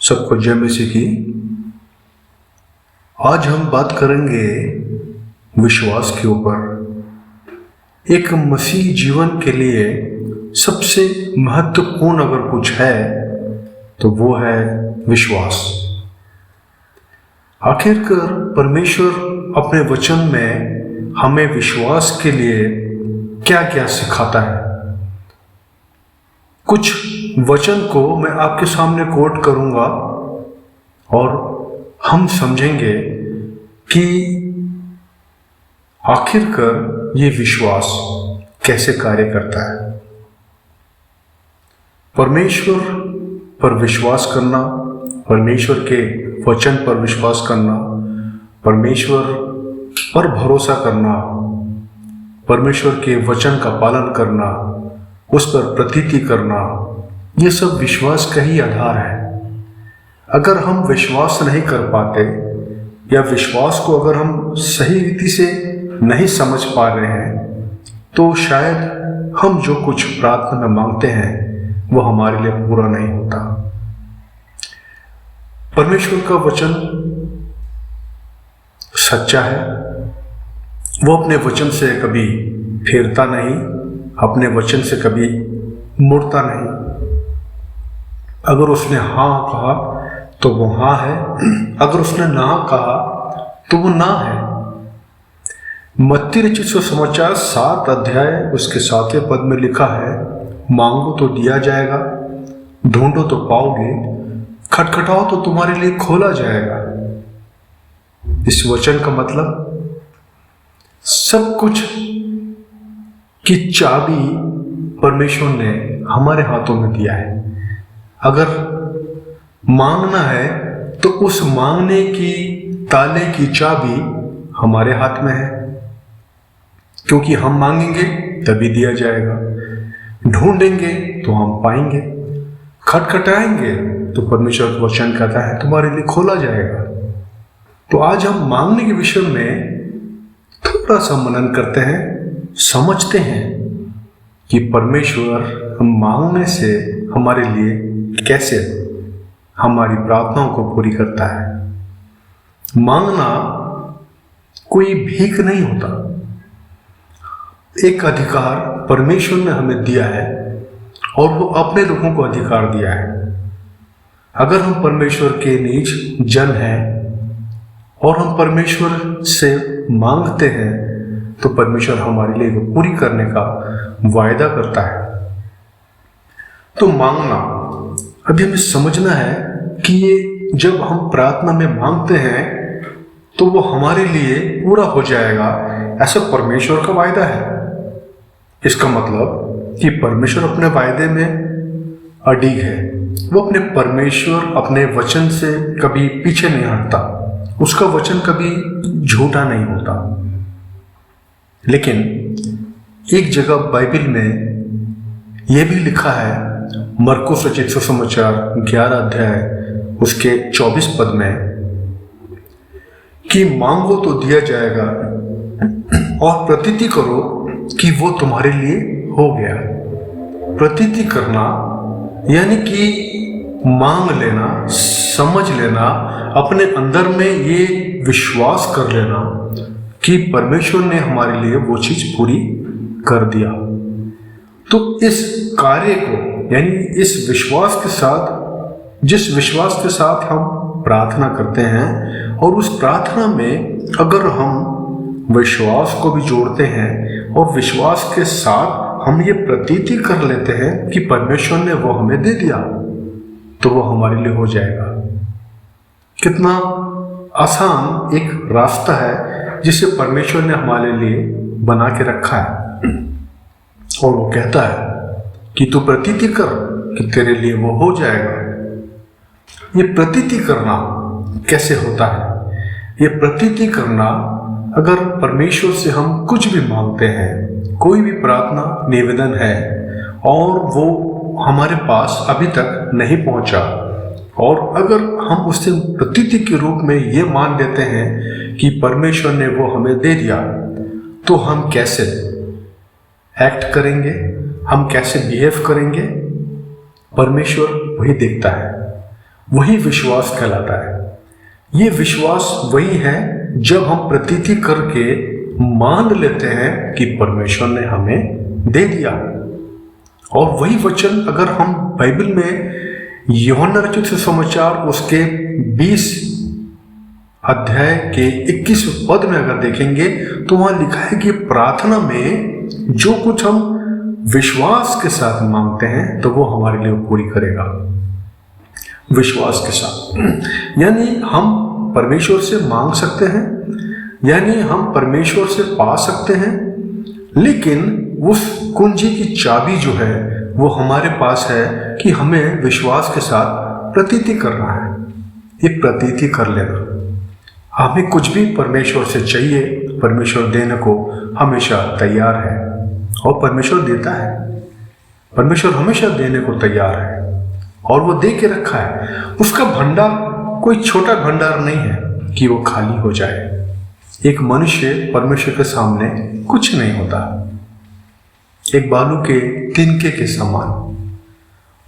सबको जय मसीह की। आज हम बात करेंगे विश्वास के ऊपर। एक मसीह जीवन के लिए सबसे महत्वपूर्ण अगर कुछ है तो वो है विश्वास। आखिरकार परमेश्वर अपने वचन में हमें विश्वास के लिए क्या क्या सिखाता है। कुछ वचन को मैं आपके सामने कोट करूंगा और हम समझेंगे कि आखिरकार ये विश्वास कैसे कार्य करता है। परमेश्वर पर विश्वास करना, परमेश्वर के वचन पर विश्वास करना, परमेश्वर पर भरोसा करना, परमेश्वर के वचन का पालन करना, उस पर प्रतीति करना, ये सब विश्वास का ही आधार है। अगर हम विश्वास नहीं कर पाते या विश्वास को अगर हम सही रीति से नहीं समझ पा रहे हैं तो शायद हम जो कुछ प्रार्थना में मांगते हैं वो हमारे लिए पूरा नहीं होता। परमेश्वर का वचन सच्चा है, वो अपने वचन से कभी फेरता नहीं, अपने वचन से कभी मुड़ता नहीं। अगर उसने हाँ कहा तो वो हाँ है, अगर उसने ना कहा तो वो ना है। मत्ती रचित सुसमाचार 7 अध्याय उसके 7वें पद में लिखा है, मांगो तो दिया जाएगा, ढूंढो तो पाओगे, खटखटाओ तो तुम्हारे लिए खोला जाएगा। इस वचन का मतलब सब कुछ की चाबी परमेश्वर ने हमारे हाथों में दिया है। अगर मांगना है तो उस मांगने की ताले की चाबी हमारे हाथ में है, क्योंकि हम मांगेंगे तभी दिया जाएगा, ढूंढेंगे तो हम पाएंगे, खटखटाएंगे तो परमेश्वर वचन कहता है तुम्हारे लिए खोला जाएगा। तो आज हम मांगने के विषय में थोड़ा सा मनन करते हैं, समझते हैं कि परमेश्वर हम मांगने से हमारे लिए कैसे हमारी प्रार्थनाओं को पूरी करता है। मांगना कोई भीख नहीं होता, एक अधिकार परमेश्वर ने हमें दिया है और वो अपने लोगों को अधिकार दिया है। अगर हम परमेश्वर के नीच जन हैं और हम परमेश्वर से मांगते हैं तो परमेश्वर हमारे लिए वो पूरी करने का वायदा करता है। तो मांगना, अभी हमें समझना है कि ये जब हम प्रार्थना में मांगते हैं तो वो हमारे लिए पूरा हो जाएगा, ऐसा परमेश्वर का वायदा है। इसका मतलब कि परमेश्वर अपने वायदे में अडिग है, वो अपने परमेश्वर अपने वचन से कभी पीछे नहीं हटता, उसका वचन कभी झूठा नहीं होता। लेकिन एक जगह बाइबल में यह भी लिखा है, मरकुस रचित सुसमाचार 11 अध्याय उसके 24 पद में, कि मांगो तो दिया जाएगा और प्रतीति करो कि वो तुम्हारे लिए हो गया। प्रतीति करना यानी कि मांग लेना, समझ लेना, अपने अंदर में ये विश्वास कर लेना कि परमेश्वर ने हमारे लिए वो चीज पूरी कर दिया। तो इस कार्य को यानी इस विश्वास के साथ, जिस विश्वास के साथ हम प्रार्थना करते हैं और उस प्रार्थना में अगर हम विश्वास को भी जोड़ते हैं और विश्वास के साथ हम ये प्रतीति कर लेते हैं कि परमेश्वर ने वो हमें दे दिया, तो वो हमारे लिए हो जाएगा। कितना आसान एक रास्ता है जिसे परमेश्वर ने हमारे लिए बना के रखा है। और वो कहता है कि तू प्रतीति कर कि तेरे लिए वो हो जाएगा। ये प्रतीति करना कैसे होता है? ये प्रतीति करना, अगर परमेश्वर से हम कुछ भी मांगते हैं, कोई भी प्रार्थना निवेदन है और वो हमारे पास अभी तक नहीं पहुंचा, और अगर हम उससे प्रतीति के रूप में ये मान लेते हैं कि परमेश्वर ने वो हमें दे दिया, तो हम कैसे एक्ट करेंगे, हम कैसे बिहेव करेंगे, परमेश्वर वही देखता है। वही विश्वास कहलाता है। ये विश्वास वही है जब हम प्रतीति करके मान लेते हैं कि परमेश्वर ने हमें दे दिया। और वही वचन अगर हम बाइबल में यूहन्ना रचित सुसमाचार उसके 20 अध्याय के 21 पद में अगर देखेंगे तो वहां लिखा है कि प्रार्थना में जो कुछ हम विश्वास के साथ मांगते हैं तो वो हमारे लिए पूरी करेगा। विश्वास के साथ यानी हम परमेश्वर से मांग सकते हैं, यानी हम परमेश्वर से पा सकते हैं, लेकिन उस कुंजी की चाबी जो है वो हमारे पास है कि हमें विश्वास के साथ प्रतीति करना है। ये प्रतीति कर लेना, हमें कुछ भी परमेश्वर से चाहिए, परमेश्वर देने को हमेशा तैयार है और परमेश्वर देता है। परमेश्वर हमेशा देने को तैयार है और वो दे के रखा है। उसका भंडार कोई छोटा भंडार नहीं है कि वो खाली हो जाए। एक मनुष्य परमेश्वर के सामने कुछ नहीं होता, एक बालू के तिनके के समान।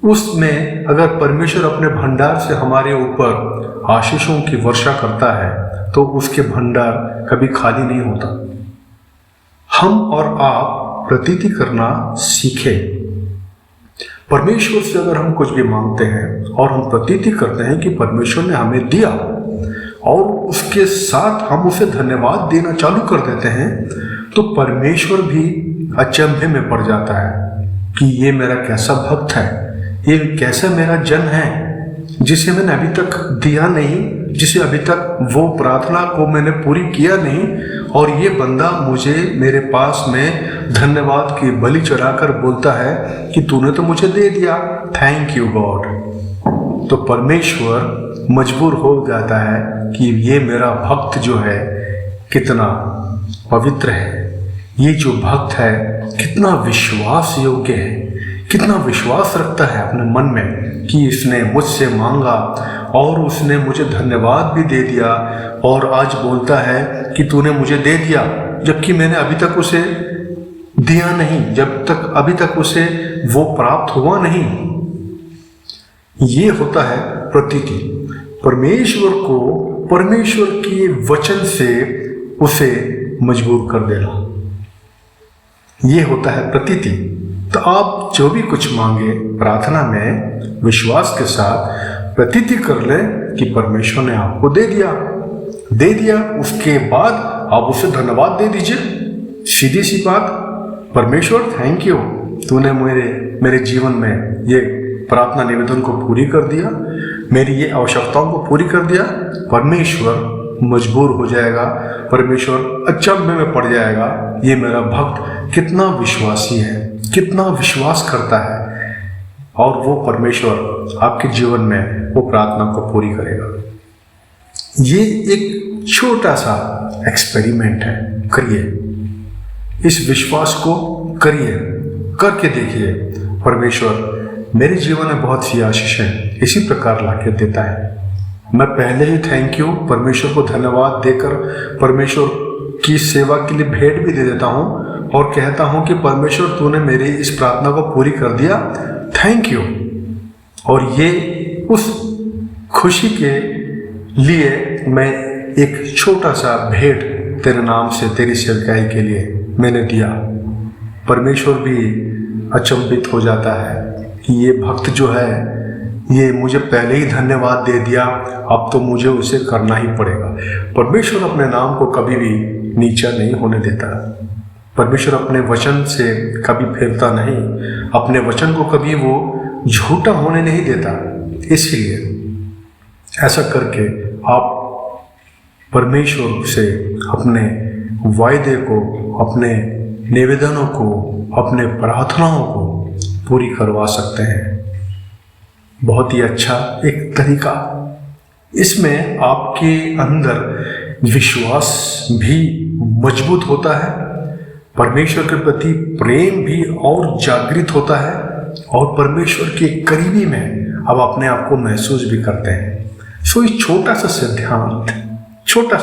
उसमें अगर परमेश्वर अपने भंडार से हमारे ऊपर आशीषों की वर्षा करता है तो उसके भंडार कभी खाली नहीं होता। हम और आप प्रतीति करना सीखें। परमेश्वर से अगर हम कुछ भी मांगते हैं और हम प्रतीति करते हैं कि परमेश्वर ने हमें दिया और उसके साथ हम उसे धन्यवाद देना चालू कर देते हैं तो परमेश्वर भी अचंभे में पड़ जाता है कि ये मेरा कैसा भक्त है, ये कैसा मेरा जन है जिसे मैंने अभी तक दिया नहीं, जिसे अभी तक वो प्रार्थना को मैंने पूरी किया नहीं, और ये बंदा मुझे मेरे पास में धन्यवाद की बलि चढ़ाकर बोलता है कि तूने तो मुझे दे दिया, थैंक यू गॉड। तो परमेश्वर मजबूर हो जाता है कि ये मेरा भक्त जो है कितना पवित्र है, ये जो भक्त है कितना विश्वास योग्य है, कितना विश्वास रखता है अपने मन में कि इसने मुझसे मांगा और उसने मुझे धन्यवाद भी दे दिया, और आज बोलता है कि तूने मुझे दे दिया जबकि मैंने अभी तक उसे दिया नहीं, जब तक अभी तक उसे वो प्राप्त हुआ नहीं। ये होता है प्रतीति। परमेश्वर को परमेश्वर के वचन से उसे मजबूर कर देना, ये होता है प्रतीति। तो आप जो भी कुछ मांगे प्रार्थना में विश्वास के साथ प्रतीति कर ले कि परमेश्वर ने आपको दे दिया। उसके बाद आप उसे धन्यवाद दे दीजिए। सीधी सी बात, परमेश्वर थैंक यू, तूने मेरे जीवन में ये प्रार्थना निवेदन को पूरी कर दिया, मेरी ये आवश्यकताओं को पूरी कर दिया। परमेश्वर मजबूर हो जाएगा, परमेश्वर अचंभे में पड़ जाएगा, ये मेरा भक्त कितना विश्वासी है, कितना विश्वास करता है, और वो परमेश्वर आपके जीवन में वो प्रार्थना को पूरी करेगा। ये एक छोटा सा एक्सपेरिमेंट है, करिए, इस विश्वास को करिए, करके देखिए। परमेश्वर मेरे जीवन में बहुत सी आशीषें इसी प्रकार लाके देता है। मैं पहले ही थैंक यू, परमेश्वर को धन्यवाद देकर परमेश्वर की सेवा के लिए भेंट भी दे देता हूँ और कहता हूँ कि परमेश्वर तूने मेरी इस प्रार्थना को पूरी कर दिया, थैंक यू। और ये उस खुशी के लिए मैं एक छोटा सा भेंट तेरे नाम से, तेरी सेवकाई के लिए मैंने दिया। परमेश्वर भी अचंभित हो जाता है कि ये भक्त जो है ये मुझे पहले ही धन्यवाद दे दिया, अब तो मुझे उसे करना ही पड़ेगा। परमेश्वर अपने नाम को कभी भी नीचा नहीं होने देता। परमेश्वर अपने वचन से कभी फेरता नहीं, अपने वचन को कभी वो झूठा होने नहीं देता। इसलिए ऐसा करके आप परमेश्वर से अपने वायदे को, अपने निवेदनों को, अपने प्रार्थनाओं को पूरी करवा सकते हैं। बहुत ही अच्छा एक तरीका। इसमें आपके अंदर विश्वास भी मजबूत होता है, परमेश्वर के प्रति प्रेम भी और जागृत होता है, और परमेश्वर के करीबी में आप अपने आप को महसूस भी करते हैं। सो ये छोटा सा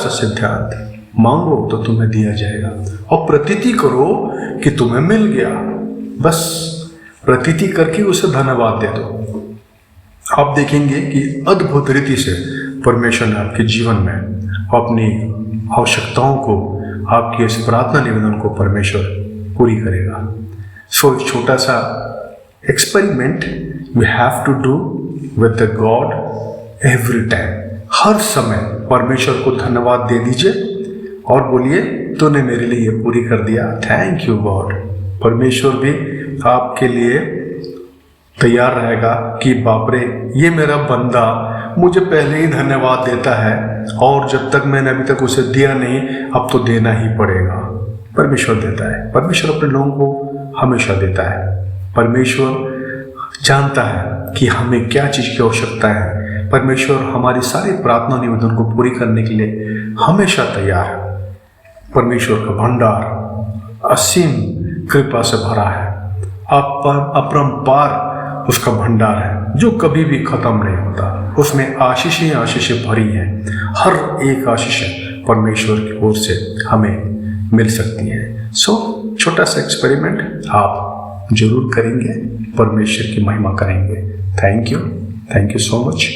सिद्धांत, मांगो तो तुम्हें दिया जाएगा, और प्रतीति करो कि तुम्हें मिल गया। बस प्रतीति करके उसे धन्यवाद दे दो। आप देखेंगे कि अद्भुत रीति से परमेश्वर ने आपके जीवन में अपनी आवश्यकताओं को, आपकी इस प्रार्थना निवेदन को परमेश्वर पूरी करेगा। सो एक छोटा सा experiment we have to do with the god every time. हर समय परमेश्वर को धन्यवाद दे दीजिए और बोलिए, तूने मेरे लिए ये पूरी कर दिया, थैंक यू गॉड। परमेश्वर भी आपके लिए तैयार रहेगा कि बाप रे, ये मेरा बंदा मुझे पहले ही धन्यवाद देता है और जब तक मैंने अभी तक उसे दिया नहीं, अब तो देना ही पड़ेगा। परमेश्वर देता है, परमेश्वर अपने लोगों को हमेशा देता है। परमेश्वर जानता है कि हमें क्या चीज़ की आवश्यकता है। परमेश्वर हमारी सारी प्रार्थना निवेदन को पूरी करने के लिए हमेशा तैयार है। परमेश्वर का भंडार असीम कृपा से भरा है, अपरंपार उसका भंडार है जो कभी भी खत्म नहीं होता। उसमें आशीषें आशीषें भरी हैं। हर एक आशीष परमेश्वर की ओर से हमें मिल सकती है। सो छोटा सा एक्सपेरिमेंट आप जरूर करेंगे, परमेश्वर की महिमा करेंगे। Thank you so much.